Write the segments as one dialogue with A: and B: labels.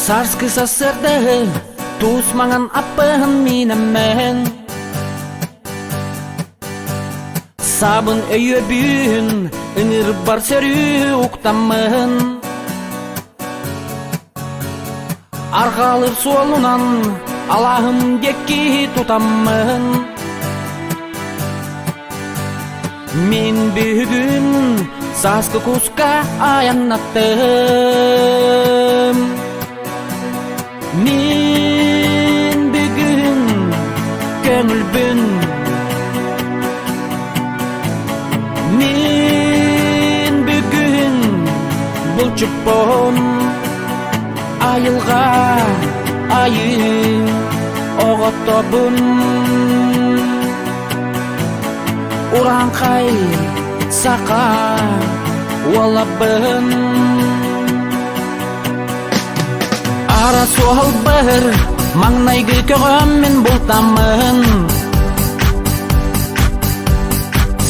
A: Сарскы сасырды туыс маңан аппын минемен сабын өйө бүйін ыңыр бар сөрі уктамын арғалыр суолунан Аллахым декки тутамын мен бүгін саскы куска аянаттым мен бүгін көңілбін мен бүгін бұлчуппын айылға айы оғыттобын уранқай сақа уолабын ара суал бір маңнайгы көгөммен бұлтамын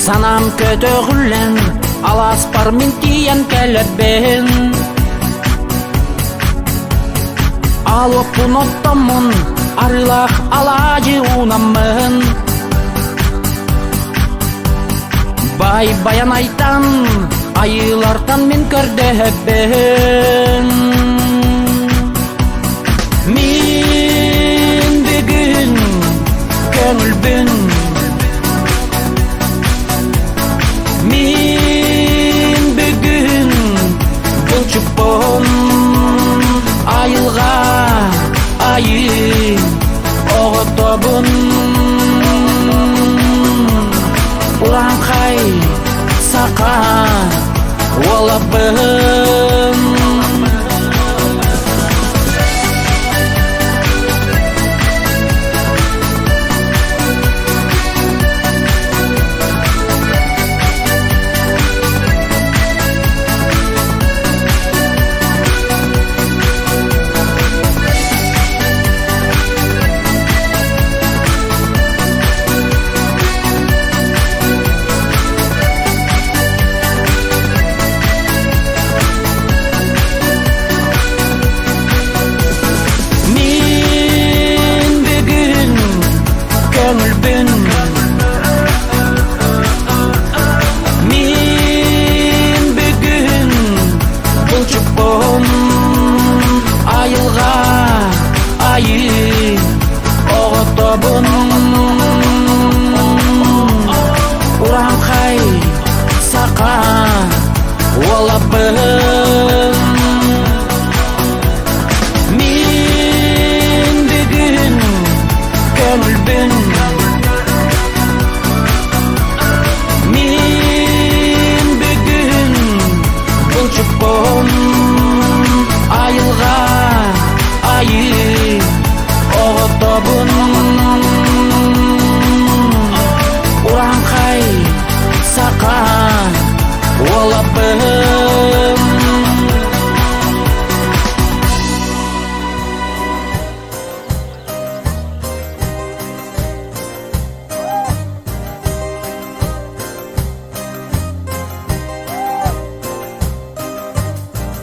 A: санам көтөгүлен аласпар мен тиен кәлебен алоппун оттомун арылах алажы унамын бай баянайтан айылартан мен көрдөбен мен бүгін көңілбін мен бүгін бұлчуппын айылға айы оғыттобын уранқай сақа уолабын уранқай сақа уолабын мен бүгін көңілбін мен бүгін бұлчуппын айылға айы оғыттобын уранқай сақа уолабын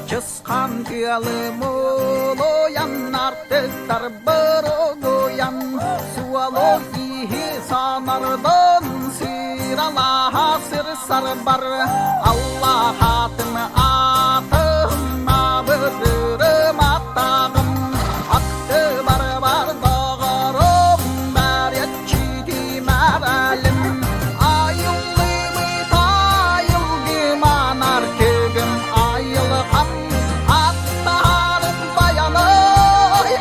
B: Чысқан киялым олоянар тестар бір огоян суалогии санардан сиралаха сыр сарбар Аллах атым атым абырым аттағым атты бар дағарым бәрет чиди мәрәлім айылы битайыл гиманар кегім айылғам аттарым баянай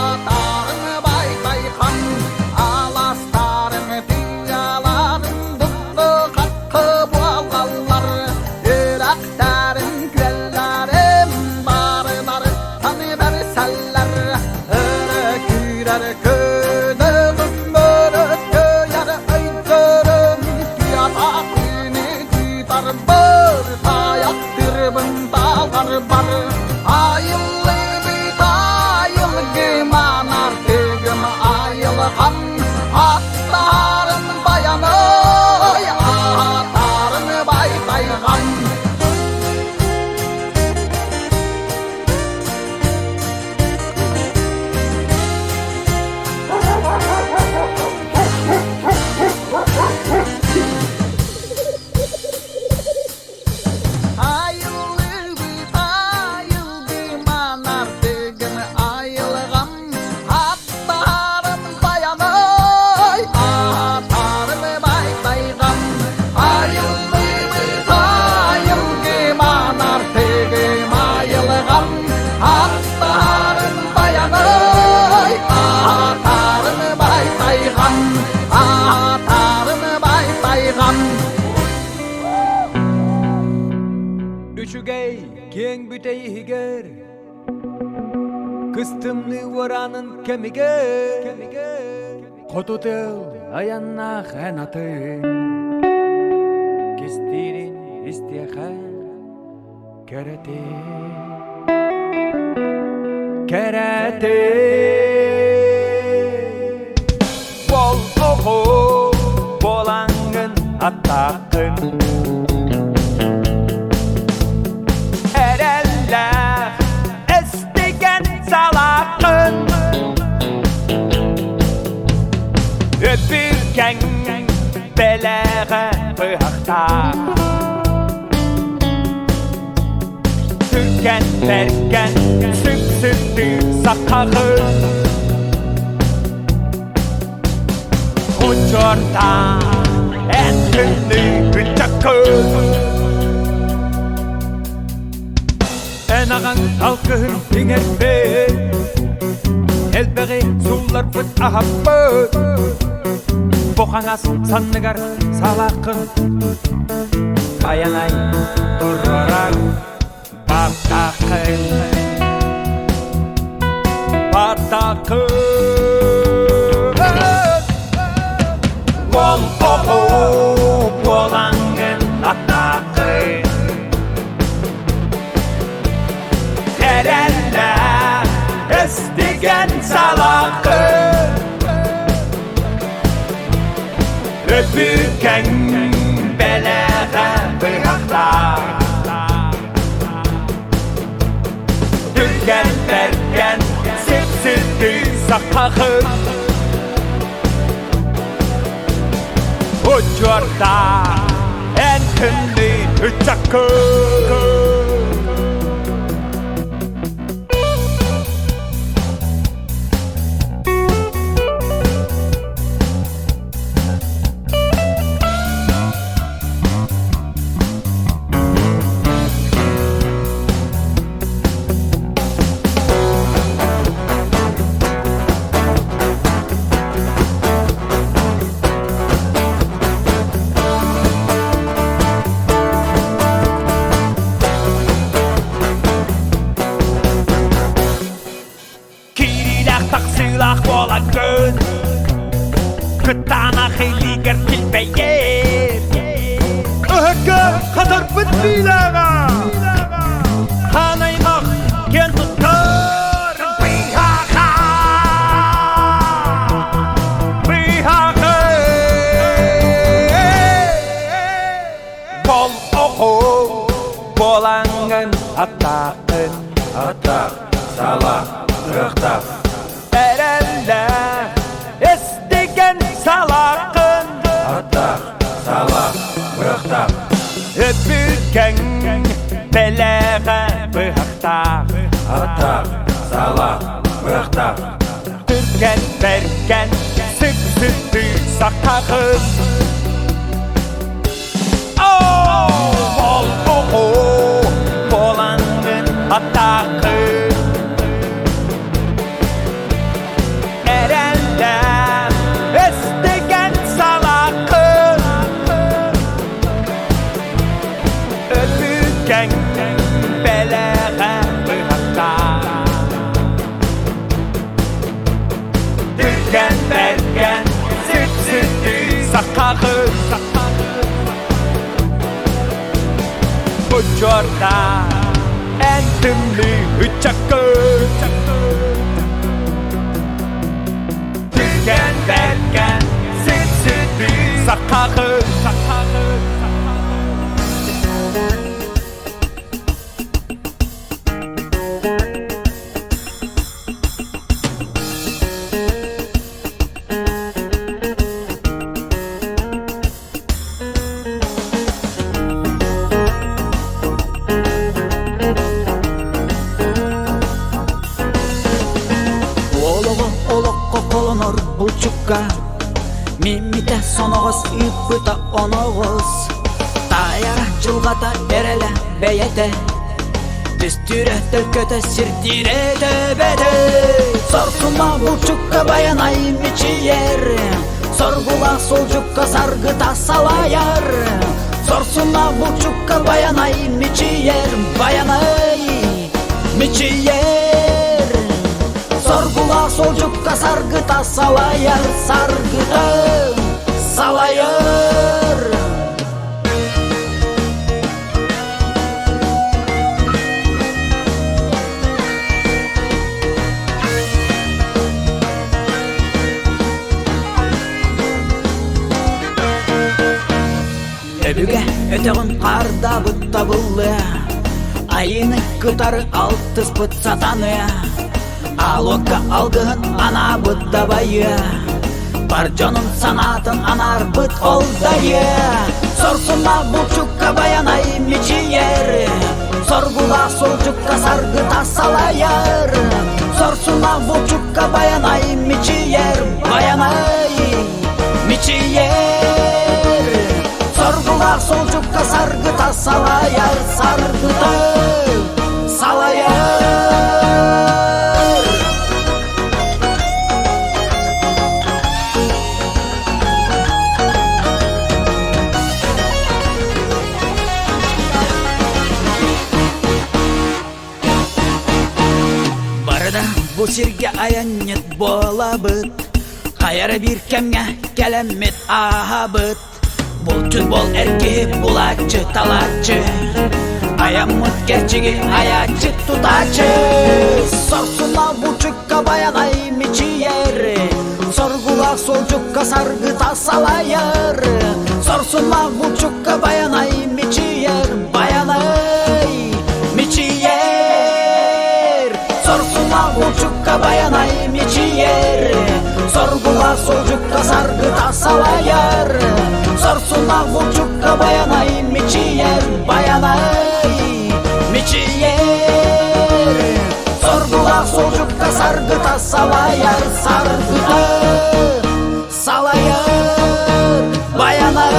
B: аттарым байқайқам аластарым тияларым дұқты қаққы болғалар үрақтарым күлләрім барылар таны бәр сәлләр үрі күйрәр көдігім өрі көяр өйдірім күйата күні күйтар бір таяқ түрбін талғар бар айылы битайыл гиманар тегім айылған аттарым баянай аттарым байқайған
C: Күшігей кең бүтей егер, Кыстымны оранын кемиге, Хоту тыл аянна ханатын, Кестирин истеха керете, керете. Бол охо болаңын аттақын, Öpürken beleğe bıhakta, Türken berken süp-süptü sakağı, Uçorda en tünlü bıçakı, En ağan halkın dingetme, Elbeği sular bıt ahabbı, Boğanaz sanныгар салақын, Баянай тұраран батақын, Батақын. Бол оғу болаңын атақын, Терәлі істеген салақын, Öpürken beleğe bırakta, Türken berken süp-süptü sakağı, Uçorda en tünlü bıçakı, АЛААхЫГАР келбейер, қатар бітпейліға, Қанаймақ кен тұттар, Быйхаға, Быйхаға. Бол оғу болаңын атақын, Атақ, салақ, рықтақ, Әрәлі істеген салақын, Атақ, салақ, рықтақ, Öpürken beleğe bıhakta, Атақ, салақ, рықтақ, Türken berken süp-süptü sakağı, Bol oğu bolаңын атақын, Erende istegen salakın, Öpürken beleğe bıhakta, Türken berken süp-süptü sakağı, Uçorda en tümlü bıçakı, Türken berken süp-süptü sakağı,
B: Булчукка, мимите соноғыз үппіта оноғыз, Таяра жылғата берелі бейеті, Түстүрі түлкөті сиртиреті беті. Сорсума Булчукка баянай мечиер, Соргула сол жүкка саргыта салаяр, Сорсуна булчукка баянай, мичиер, баянай, мичиер. Соргула солжукка саргыта салаяр, саргыта салаяр. Өбүгө өтөгөн карда бут табылды, айыны кытары алтыс бут сатаны. Алокка алгын ана бут табайы, бар жонун санатын анар бут олдайы. Сорсуна булчукка баянай, мичиер, соргула солжукка саргыта салаяр. Сорсуна булчукка баянай, мичиер, баянай, мичиер. Соргула солжукка саргыта салаяр, саргыта салаяр. Барыда бу сирге аянет болабыт, кайра бир кемге келемет ахабыт. Бул түн бол эрки булачы талачы, аямыт керчиги аячы тутачы. Сорсуна булчукка баянай, мичиер, соргула солжукка саргыта салаяр. Сорсуна булчукка баянай, мичиер, баянай, мичиер. Сорсуна булчукка баянай, мичиер, соргула солжукка саргыта салаяр. Сорсуна булчукка баянай, мичиер, баянай, мичиер. Соргула солжукка саргыта салаяр, саргыта салаяр, баянай.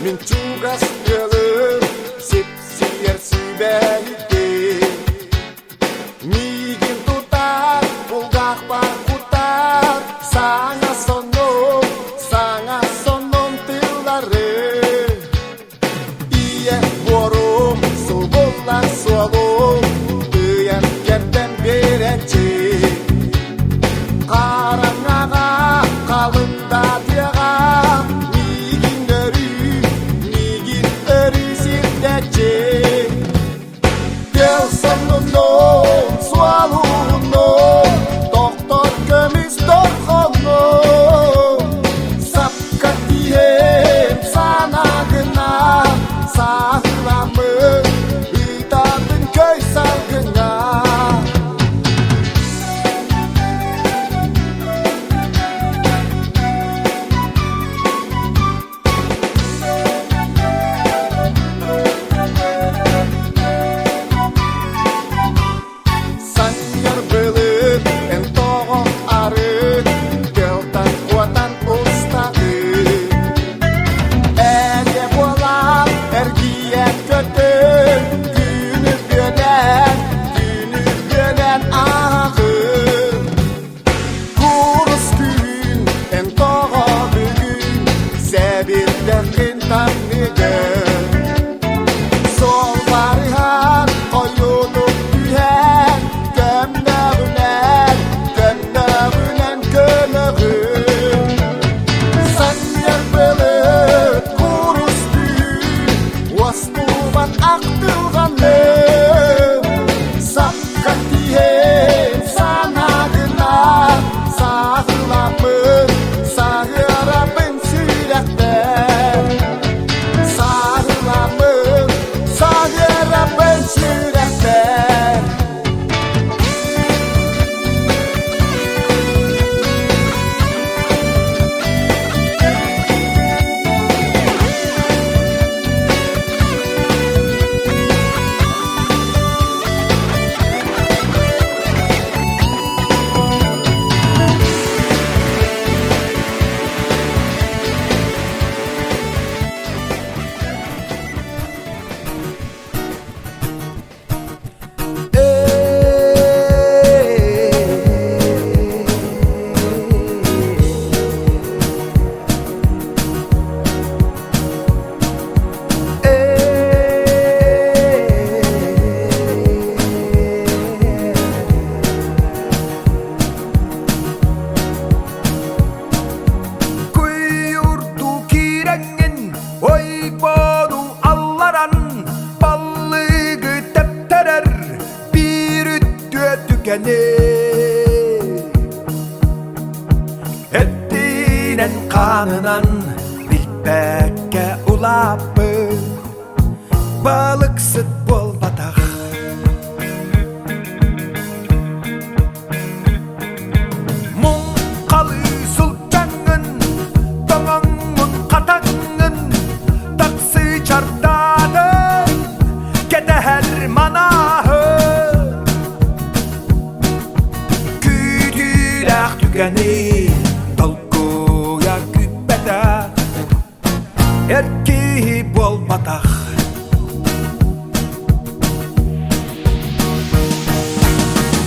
D: Min tugas gölüm, sip-sier sibelite. Migin tutar, pulgak pakutar, sangat sonom tilare. Iya borum, subulan sualum, tuyan kerten berence. Karangaga, kalında diaga, Deus no sualo no, doktor kemis dorkono, sapkatiem sana genap, sahlame, itatin kaisal genap. дегені Еттинен қанынан Билбекке улаппы Балык сүт болбатах Мұң қалы сұлтаңын Тоңаңын қатаңын Тақсы чардадың Кетәһәр манахы Күділәқ түгәні Толкуя күппәтәқ Эрки болбатах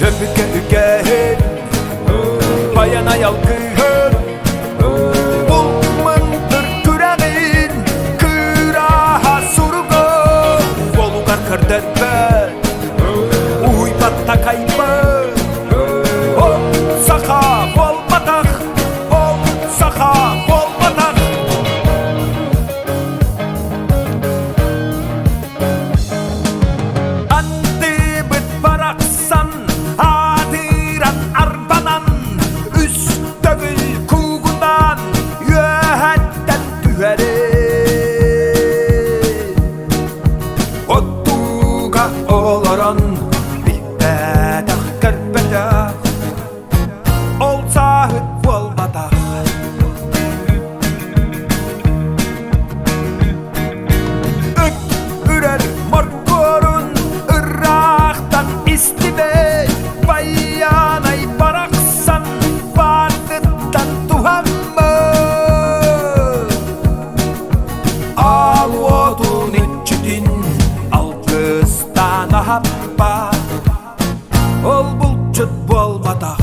D: Öpüke ükehin Bayanay algıhın Bulmundur küreğin Kıraha surugun Volugar kırderben Uybatta kaybın Ol saha bolbatak Ol saha bolbatak Andi bit baraksan Adiran arbanan Üs dövül kuğundan Yöhetten tüherin Ottuğa olaran Bilbedak kırbedak Ol sahip bolbadak Üt ürer morgorun Irak'tan istibey Bayanay baraksan Varlıktan tuhamı Al odun içidin Alkıstan ahabba Ol bulçut bolbatak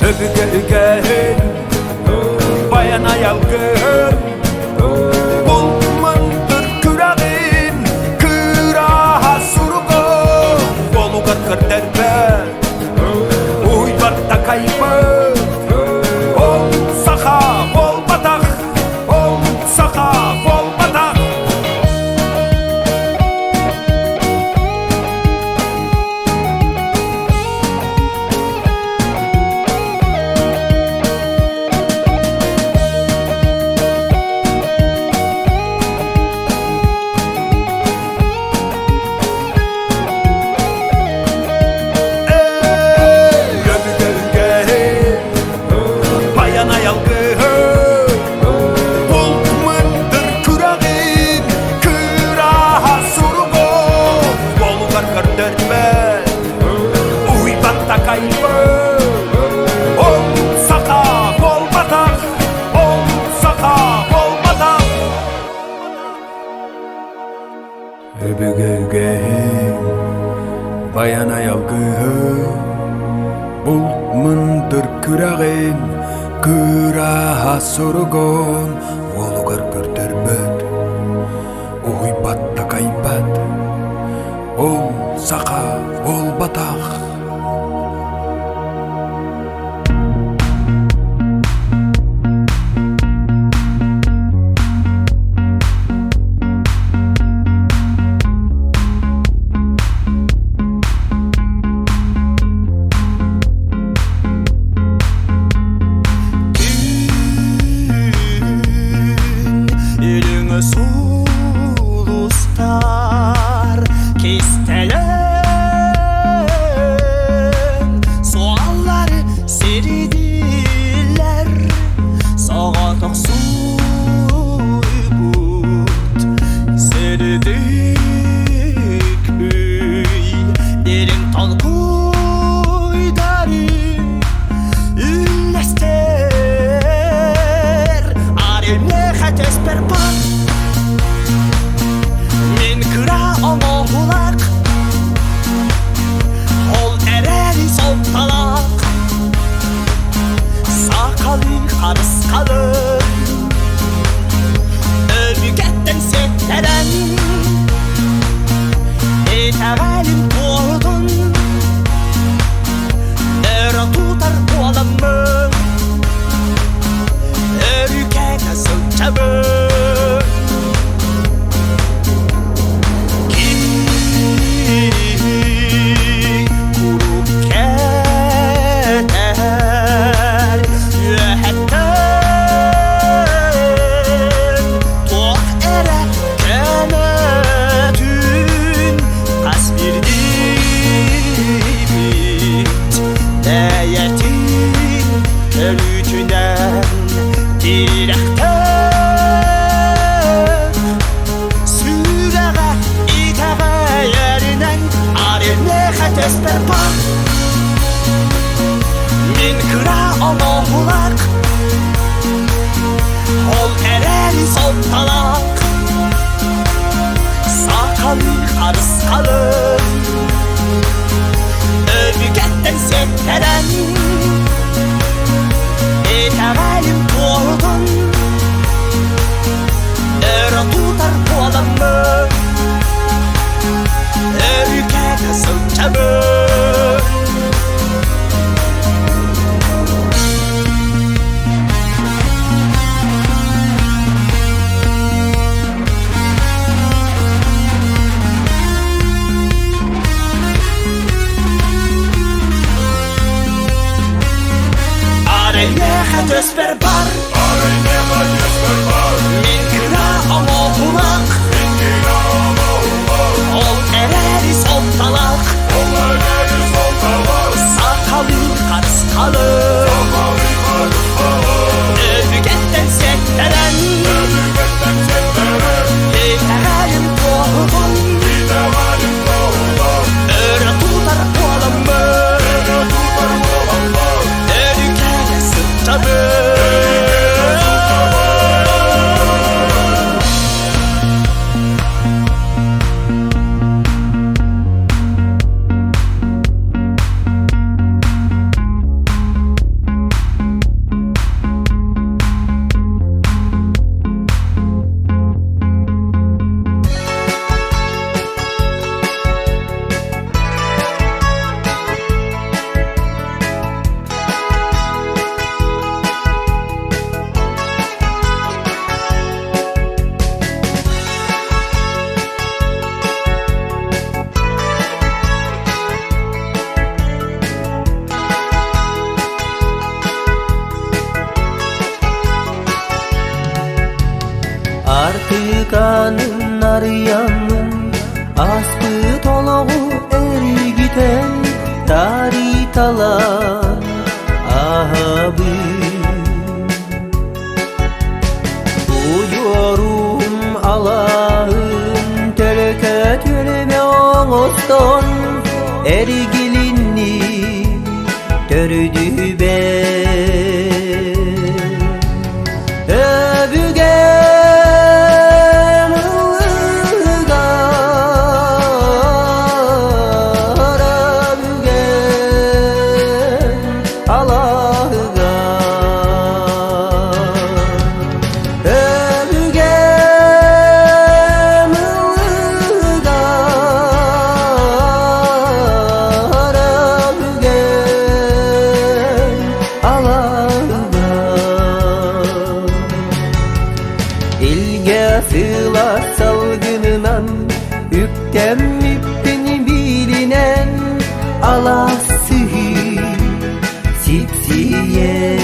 D: Öpüke ükehin Bayanay algın Bulmundur küreğin Kıraha surugun Volugar kırderben Uybatta kaybın Ol saha bolbatak Ol saha bolbatak Bayanay algıhın Bulmundur küreğin Kıraha surugun Volugar kırderben Uybatta kaybın Ol saha bolbatak Ol saha bolbatak Öbüge ügehin Bayanay algıhın Bulmundur küreğin Kıraha surugun Volugar kırderben Uybatta kaybat Ol saha bolbatak
B: Ülüңі сұлыстар Кестелен Суаллары середілер Сағатық суйбут Середік үй Дерің талқуйдары Үлләстер Аремне хәтеспер бар Мен күрә омоғулақ Ол әрәли сол талақ Сақалы қарысқалым Өвігеттен сеттәрән Етәғәлім туғын Әрі тұтар қолымы Өрікәні сылчабы төспер бар Мен кіра оңо бұлақ Ол әрәрі солталақ Сақалы қарысқалы Өвігеттен сеттерен Итәғалім тоғын Өрі тұтар қолымы Өрікәлі сыттады
A: Artıkanın arayanın aspı toloğu ergiten taritalar ahabı Uyuyorum Allah'ın töleke töleme oğuston ergilinni tördü ben Üpten bilinen alası sipsiye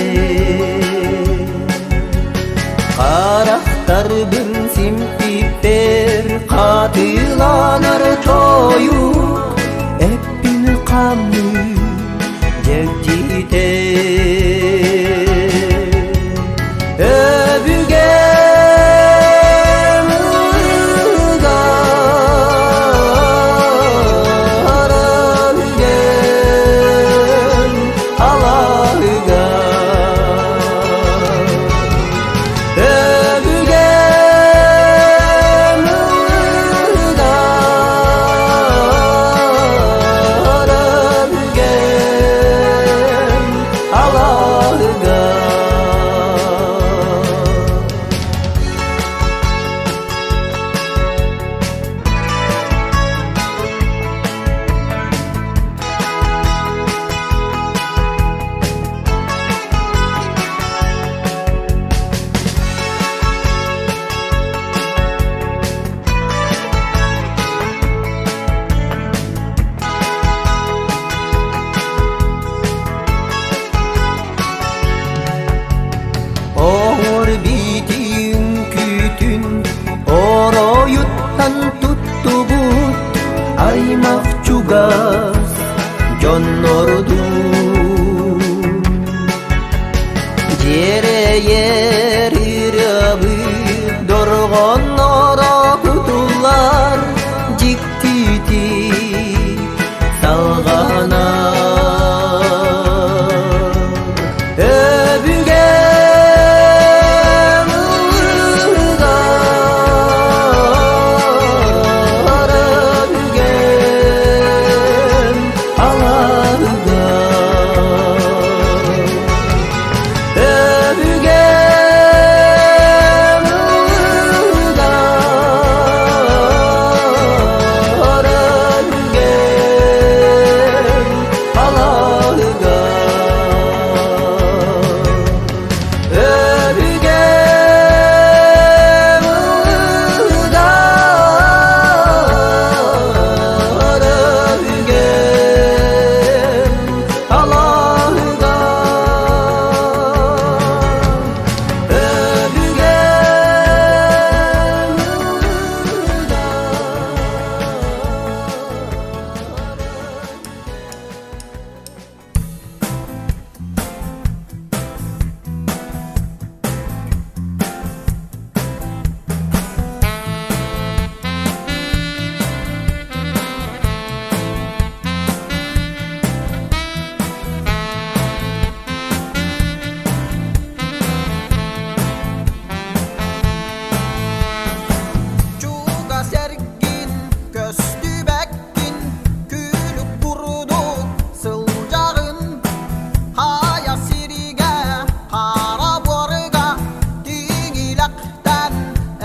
A: Karaktarbın simpiper katılanar toyuk Eppin kanlı cevcite Mahcugas Connordu Jere yer irabı Dorgonlara kutular Jiktiti Salgana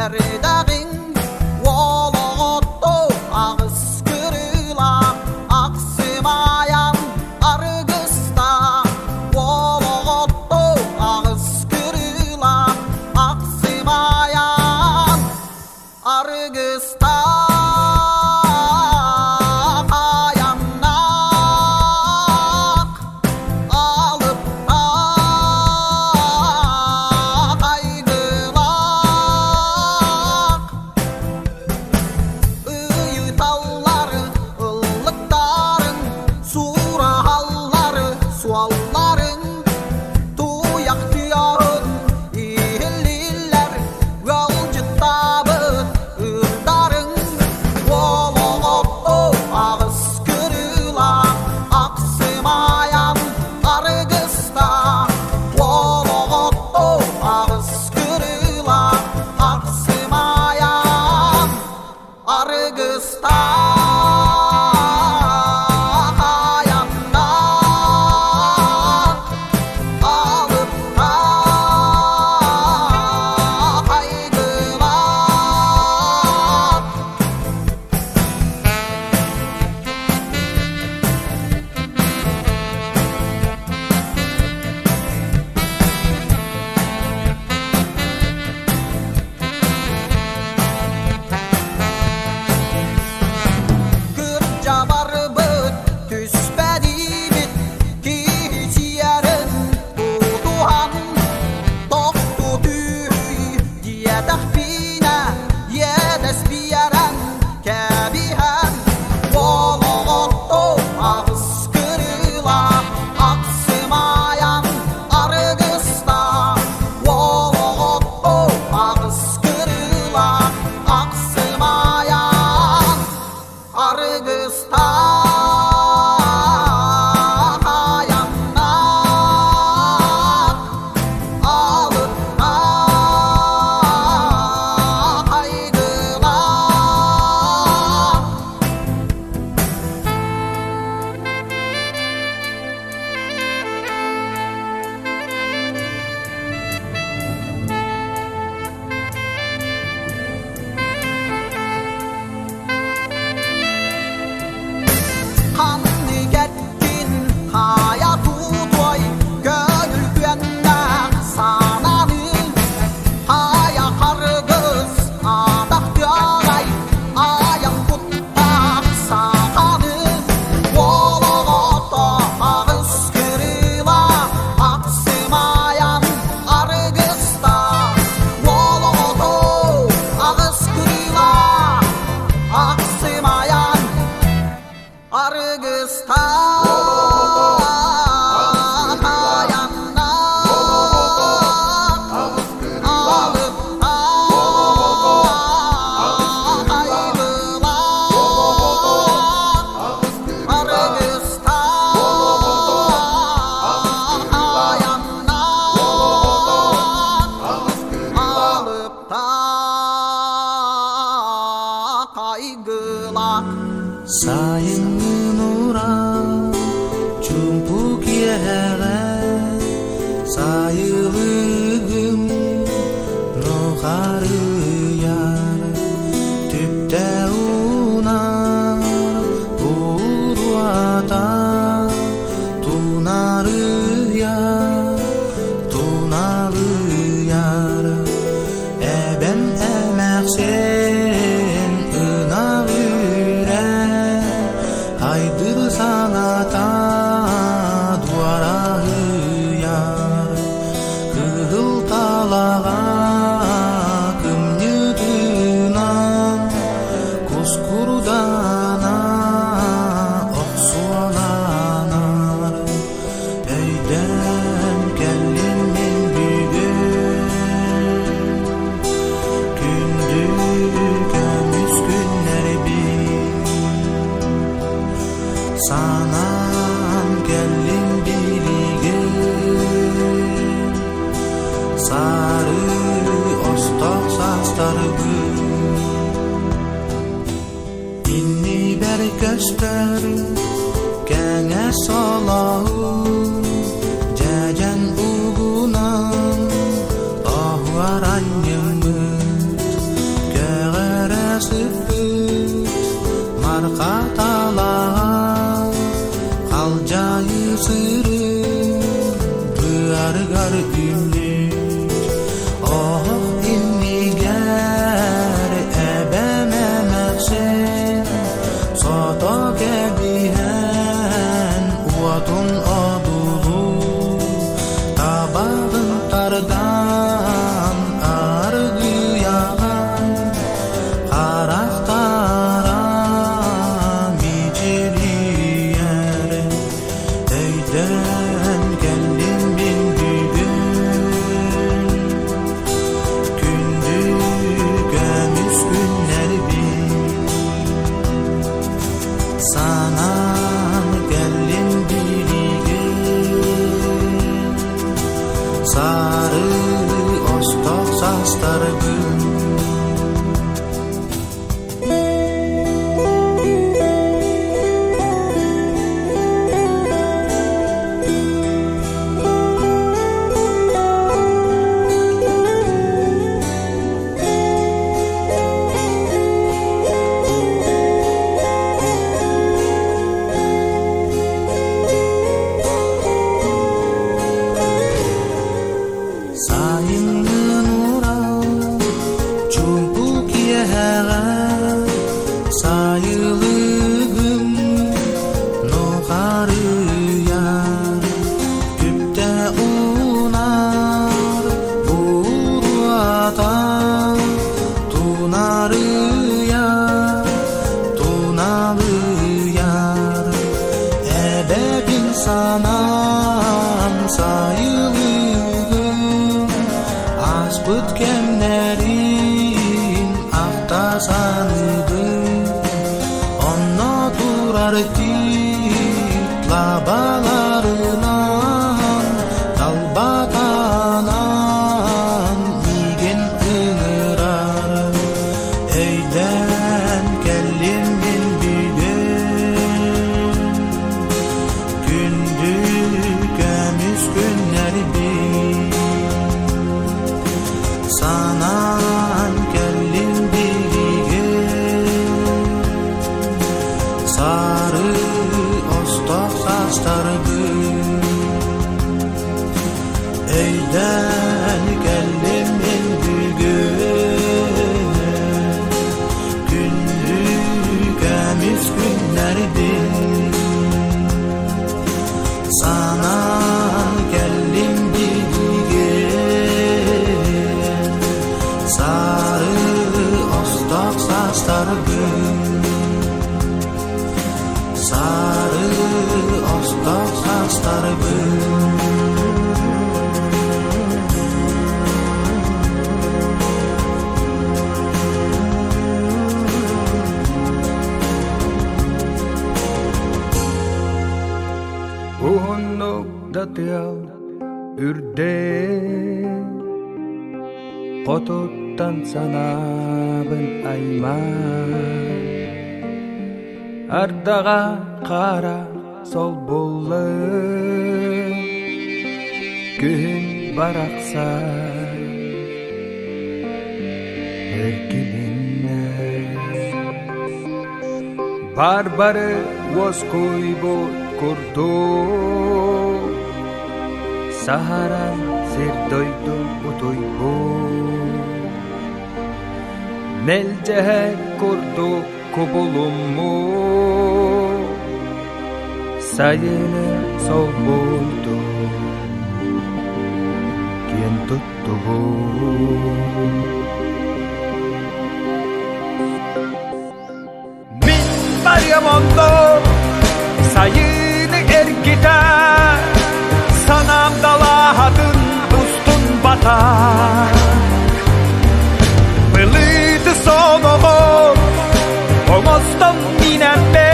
A: Erdağın Oloğuttu ağız kırıla aksımayan argısta Oloğuttu ağız kırıla aksımayan argısta
E: Sayın nura çumpuk yere sayılığım nukarı yar tüpte unar uluata tunarı yar tunalı yar ben emeksen ınalı haydır sanata duvarahı yar kıhıl talağa kımnyıdınan kuskurdana oksualanar öyden kellin min büyür kündüge müskünler bir sanam gelin birige sarı ostak sastargı inni berköster kenge solahu jajan ugunan ahwaran yemut саныды онно турар лабаларынан талбатанан иген ыңырар өйден келем мен бүгін күнді көміс күннер санан келем сары остақ састарбы өйден келем мен бүгін күнді көміс күннерден санан келем бүгін сары остақ састарбы сары остақ састарбы
D: Uhonnok datial ürde Qotuttan sanabın ayman Ardağa qara sol bollı Gün baraqsa erkilinne Barbары воскуй бот kurdu Sahara serdoydu utoybu Melceher kurdu kubulumu Sayını sol buldu Kien tuttu
C: Min baryamondo sayını ergite sanam dalahadın ustun batar Bılıydı sonuğu omostan minen be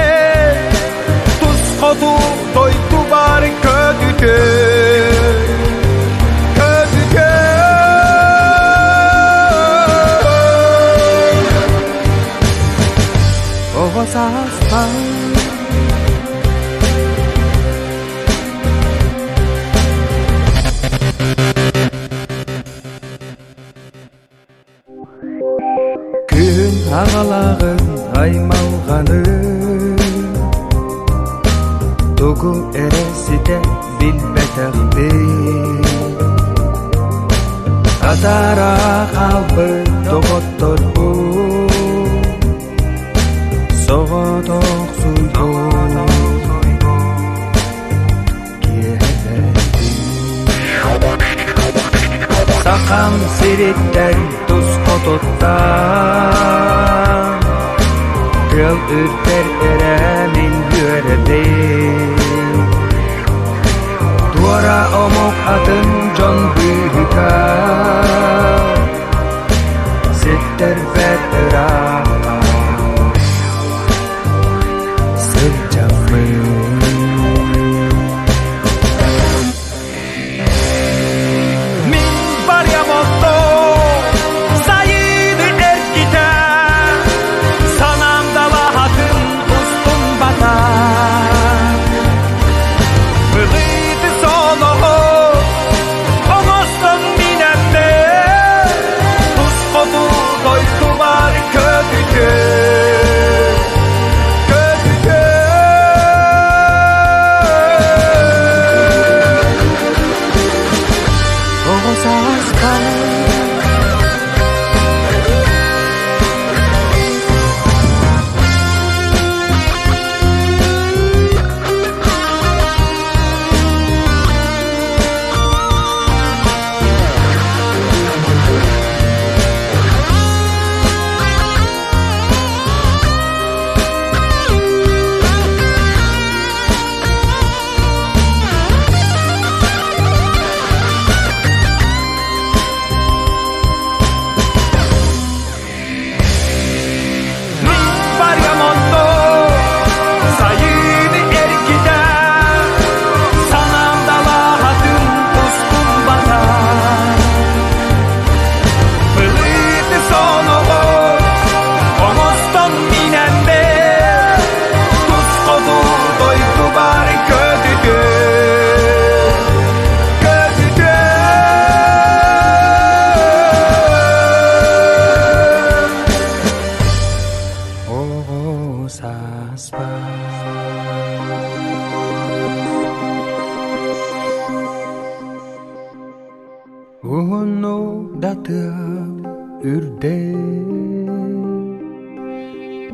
C: Tuz kodu doydu var ködüke Ködüke Oğuz aslan
D: Күн ағалағын аймалғаны Тугу әресіде білбәтәқпе Атара қалбы тоғыттыр бұ Соғытық сұйды Сақам сереттен тұз қотыттан Гөл үртер әрәмін көрді Дуара омық атын жон бұйыка Сеттер бәт ыраға Сыр жамы
C: sayını ergite sanam dalahadın ustun batar Bılıydı sonuğu omostan minen be Tuz kodu doydu var ködüke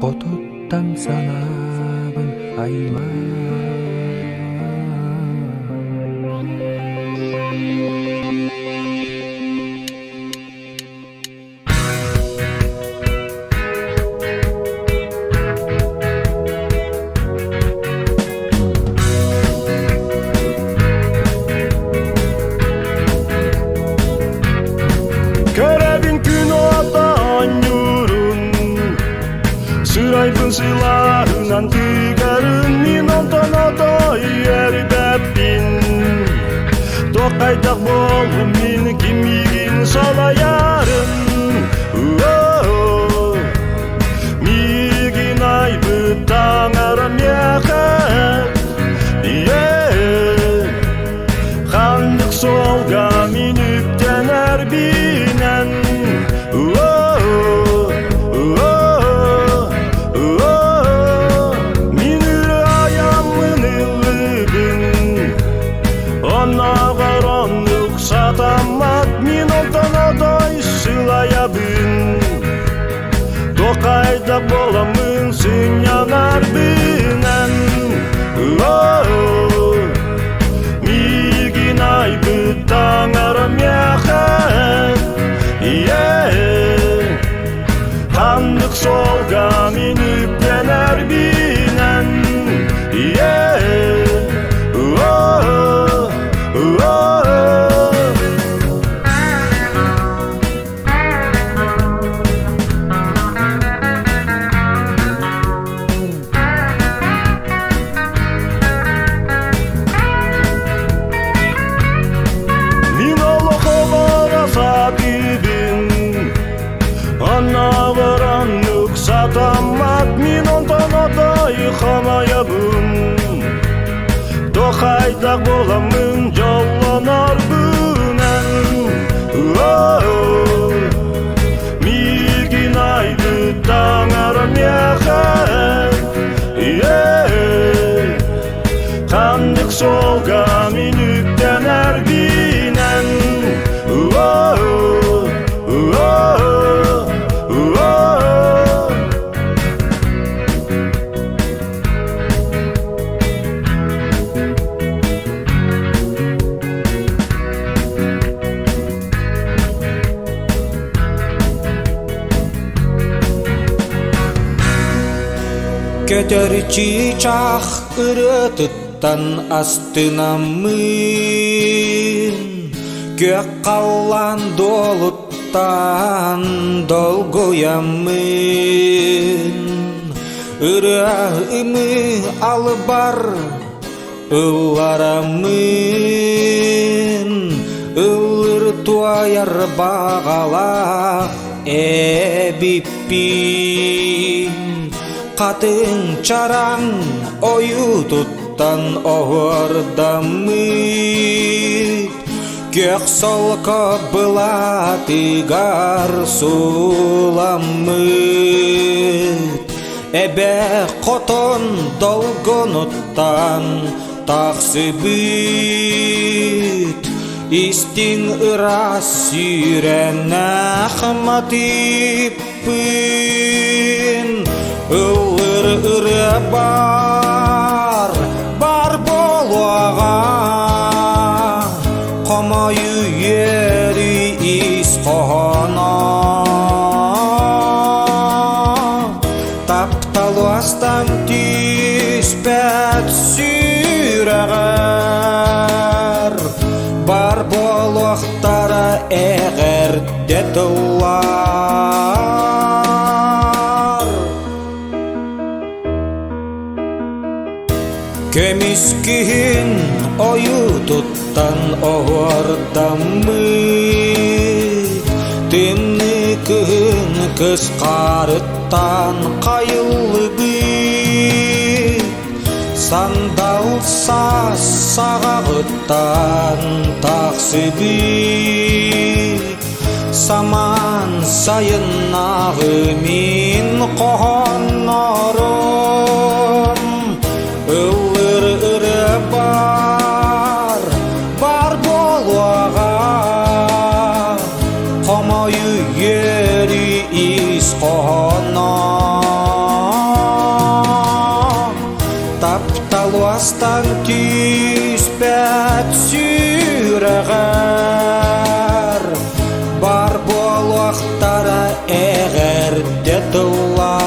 D: Ототтан санабын айма.
F: Kerevin gün atan yurun Sırayvın silahınan tügerin Min ondan aday erbeppin Tokaydak bol min kimigin salayarın Migin aybıtan aram yakar Kanlık solga minüpten erbinen Minür ayamın ıllıbın Ona karanlık satamat Min ondan aday sılayabın Tokayda bolamın sünyanar binen Migin aybıtan aram yakar Kanlık solga minüpten erbinen Min Allah'a sakibin Ana varanlık satamat Min ondan aday hamayabın Tokaydak bolamın yollanar bünen Migin aybıtan aram yakar Kanlık solga minüpten erbinen
E: Көтерчи чах ырытыттан астынамын Көк қаллан долуттан долгоямын Ырыамы албар ылларамын Ыллыр туаяр бағала эбиппин Қатын чараң ойу туттан оғырдамыт Көк солқа бұлатыгар суламыт Эбе қотон долгонуттан тақсыбыт Истин ырас сүйрәнә қыматиппын Ыллыр ырыабар бар болуаға Қомайы ері ис қоғана Тапталу астан түспәт сүйрәғар Бар болуақтара әғір детылар Көміскін ойу туттан оғырдамыт Тымны күн қысқарыттан қайылы бұт Сандал сағағыттан тақсы бұт Саман сайын ағымен қоғанарым Ыллыр ырыабар бар болуаға Қомайы ері қона тапталуастан түспәт сүрәғәр бар болуақтара әғәрде тылар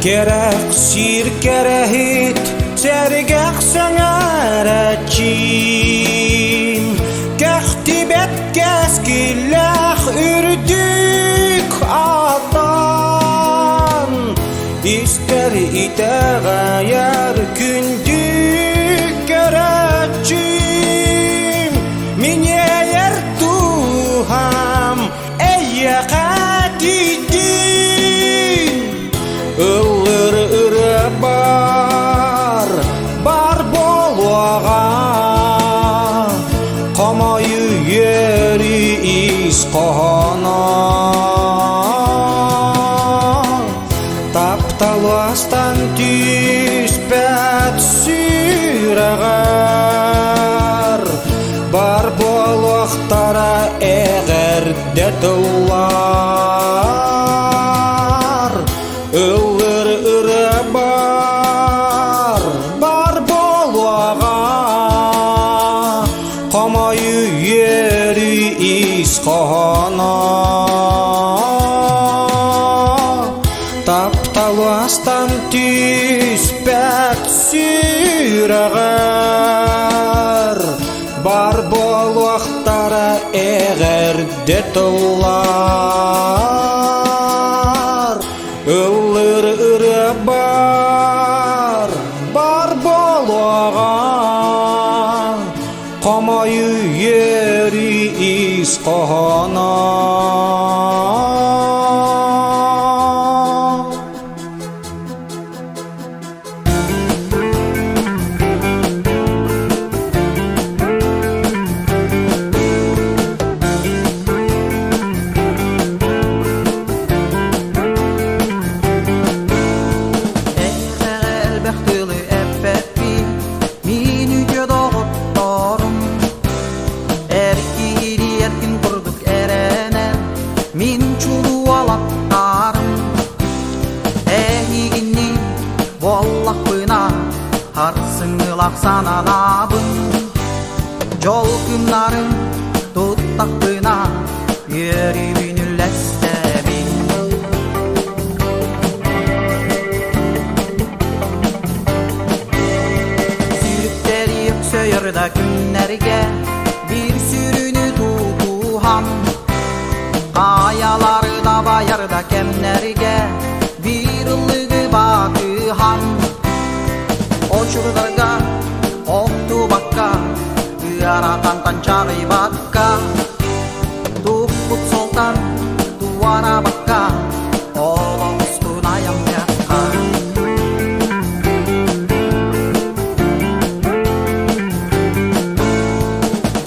E: Керек сир керехит церегах саңарачин Кәхтибет кәскілях үрдік атан Истер итәғайар күндік керәчин Мине ертухам әйе қатидин Ыллыр ырабар бар болуаға Қамайы ері ис қана Тапталуастан түспәт сүрәғар Бар болуақтара әғәрде тылар Ыллыр ырабар бар болуаға Қамайы ері ис қана Тапталуастан түспәт сүрәғар Бар болуақтара әғәрде тылар Ыллыр ырабар бар болуаға Қамайы ері ис қана
A: Саналабын жол күннарын туттақпына еребін үләстәбін Сүріктері өксөйірді күннерге бір сүріні тутухан Аялары да байырда кемнерге бір ұлығы батыхан Очурдарға Окту бакка, ырыаратан танчары бакка Тухпут солтан, туара бакка Олоңстун аяң якка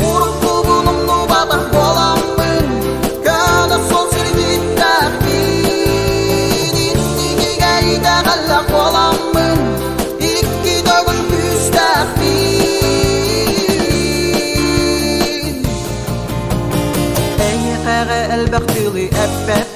A: Урукку бұнымну батақ боламын Көлі сол сүрдіттәқпін Иттігіге идәғаллақ боламын Икки дөгін Әлбәқтілі әппәт